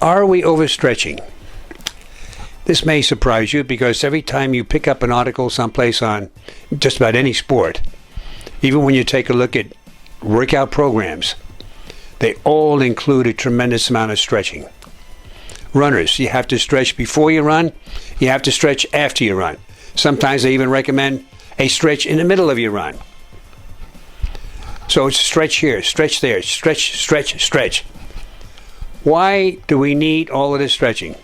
Are we overstretching? This may surprise you because every time you pick up an article someplace on just about any sport, even when you take a look at workout programs, they all include a tremendous amount of stretching. Runners, you have to stretch before you run, you have to stretch after you run. Sometimes they even recommend a stretch in the middle of your run. So it's stretch here, stretch there, stretch, stretch, stretch. Why do we need all of this stretching?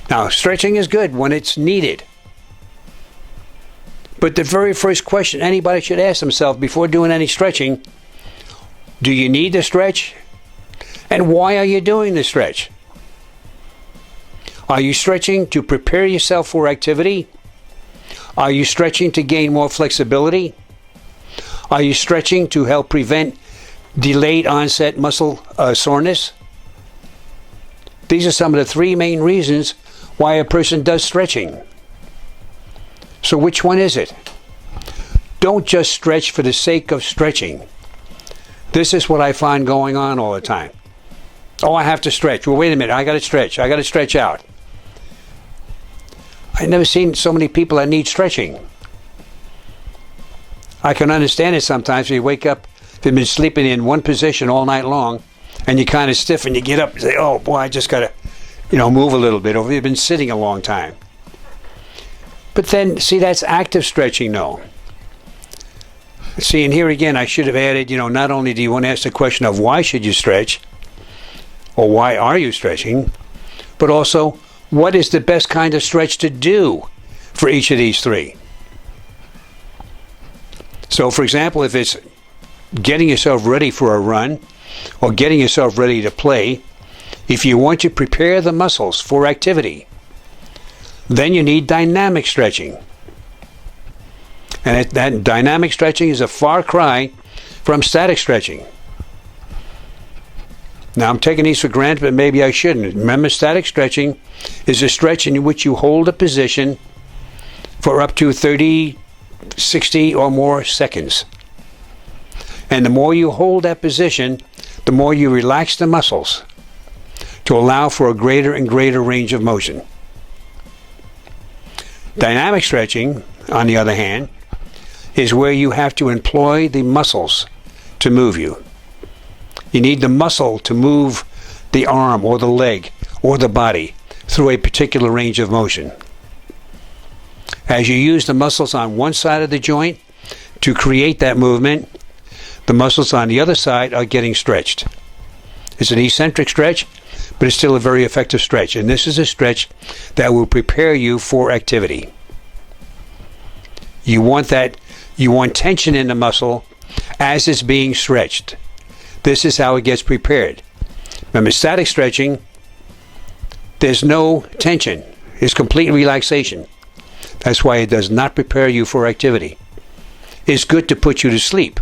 Now, stretching is good when it's needed. But the very first question anybody should ask themselves before doing any stretching, do you need to stretch? And why are you doing the stretch? Are you stretching to prepare yourself for activity? Are you stretching to gain more flexibility? Are you stretching to help prevent delayed onset muscle soreness? These are some of the three main reasons why a person does stretching. So which one is it? Don't just stretch for the sake of stretching. This is what I find going on all the time. Oh, I have to stretch. Well, wait a minute. I got to stretch. I got to stretch out. I've never seen so many people that need stretching. I can understand it sometimes when you wake up, if you've been sleeping in one position all night long, and you kind of stiff and you get up and say, oh boy, I just got to, move a little bit, or you've been sitting a long time. But then, see, that's active stretching, though. See, and here again, I should have added, not only do you want to ask the question of why should you stretch, or why are you stretching, but also, what is the best kind of stretch to do for each of these three? So, for example, if it's getting yourself ready for a run, or getting yourself ready to play, if you want to prepare the muscles for activity, then you need dynamic stretching. And that dynamic stretching is a far cry from static stretching. Now, I'm taking these for granted, but maybe I shouldn't. Remember, static stretching is a stretch in which you hold a position for up to 30, 60 or more seconds. And the more you hold that position, the more you relax the muscles to allow for a greater and greater range of motion. Dynamic stretching, on the other hand, is where you have to employ the muscles to move you. You need the muscle to move the arm or the leg or the body through a particular range of motion. As you use the muscles on one side of the joint to create that movement, the muscles on the other side are getting stretched. It's an eccentric stretch, but it's still a very effective stretch. And this is a stretch that will prepare you for activity. You want tension in the muscle as it's being stretched. This is how it gets prepared. Remember, static stretching, there's no tension. It's complete relaxation. That's why it does not prepare you for activity. It's good to put you to sleep,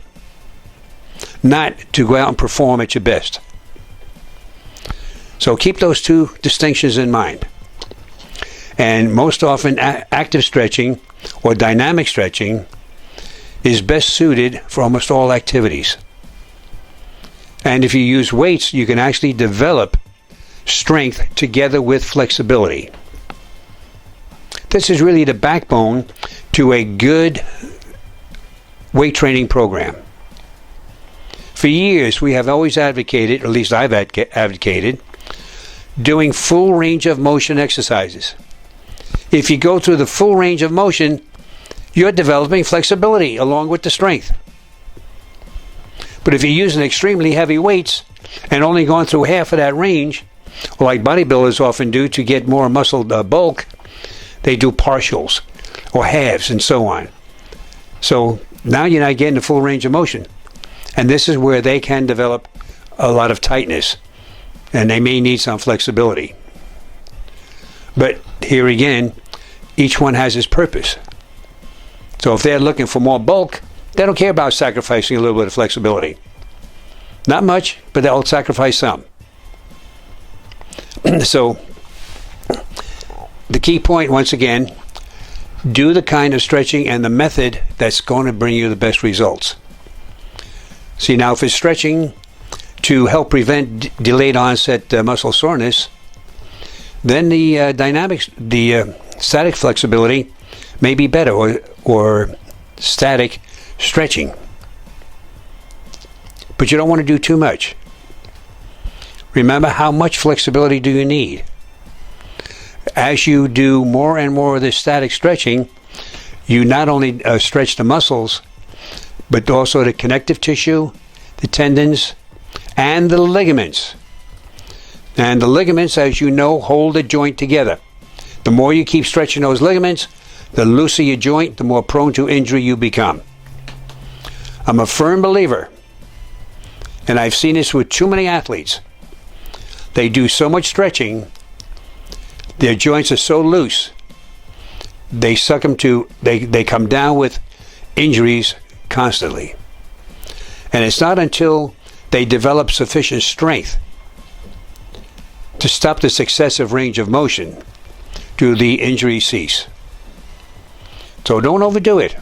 not to go out and perform at your best. So keep those two distinctions in mind. And most often, active stretching or dynamic stretching is best suited for almost all activities. And if you use weights, you can actually develop strength together with flexibility. This is really the backbone to a good weight training program. For years, we have always advocated, or at least I've advocated, doing full range of motion exercises. If you go through the full range of motion, you're developing flexibility along with the strength. But if you're using extremely heavy weights and only going through half of that range, or like bodybuilders often do to get more muscle bulk, they do partials or halves and so on. So now you're not getting the full range of motion. And this is where they can develop a lot of tightness, and they may need some flexibility. But here again, each one has its purpose. So if they're looking for more bulk, they don't care about sacrificing a little bit of flexibility. Not much, but they'll sacrifice some. So the key point, once again, do the kind of stretching and the method that's going to bring you the best results. See, now if it's stretching to help prevent delayed onset muscle soreness, then the static flexibility may be better, or static stretching. But you don't want to do too much. Remember, how much flexibility do you need? As you do more and more of this static stretching, you not only stretch the muscles, but also the connective tissue, the tendons, and the ligaments. And the ligaments, as you know, hold the joint together. The more you keep stretching those ligaments, the looser your joint, the more prone to injury you become. I'm a firm believer, and I've seen this with too many athletes. They do so much stretching, their joints are so loose, they come down with injuries constantly. And it's not until they develop sufficient strength to stop this excessive range of motion do the injuries cease. So don't overdo it.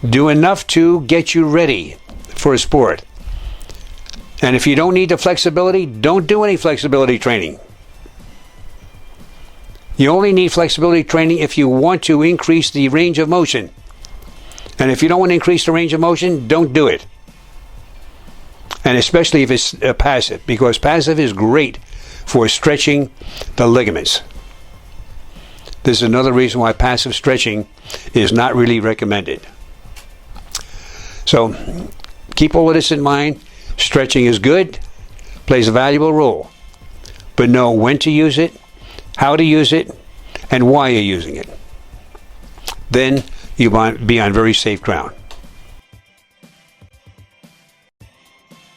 Do enough to get you ready for a sport. And if you don't need the flexibility, don't do any flexibility training. You only need flexibility training if you want to increase the range of motion. And if you don't want to increase the range of motion, don't do it. And especially if it's passive, because passive is great for stretching the ligaments. This is another reason why passive stretching is not really recommended. So keep all of this in mind. Stretching is good, plays a valuable role, but know when to use it, how to use it, and why you're using it. Then you'll be on very safe ground.